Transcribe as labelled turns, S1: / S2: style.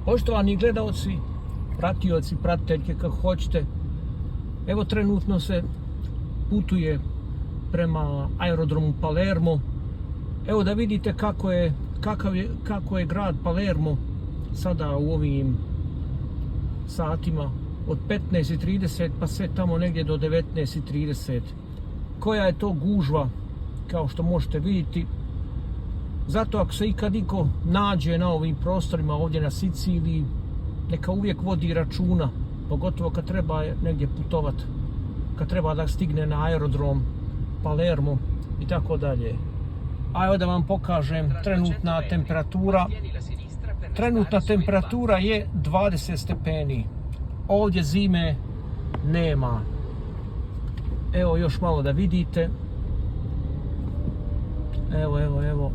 S1: Poštovani gledalci, pratioci, pratiteljke, kako hoćete, evo trenutno se putuje prema aerodromu Palermo. Evo da vidite kako je grad Palermo sada u ovim satima od 15:30 pa sve tamo negdje do 19:30. Koja je to gužva, kao što možete vidjeti. Zato ako se ikad niko nađe na ovim prostorima ovdje na Siciliji, neka uvijek vodi računa, pogotovo kad treba negdje putovat, kad treba da stigne na aerodrom Palermo i tako dalje. A evo da vam pokažem trenutna temperatura. Trenutna temperatura je 20 stepeni. Ovdje zime nema. Evo još malo da vidite. Evo.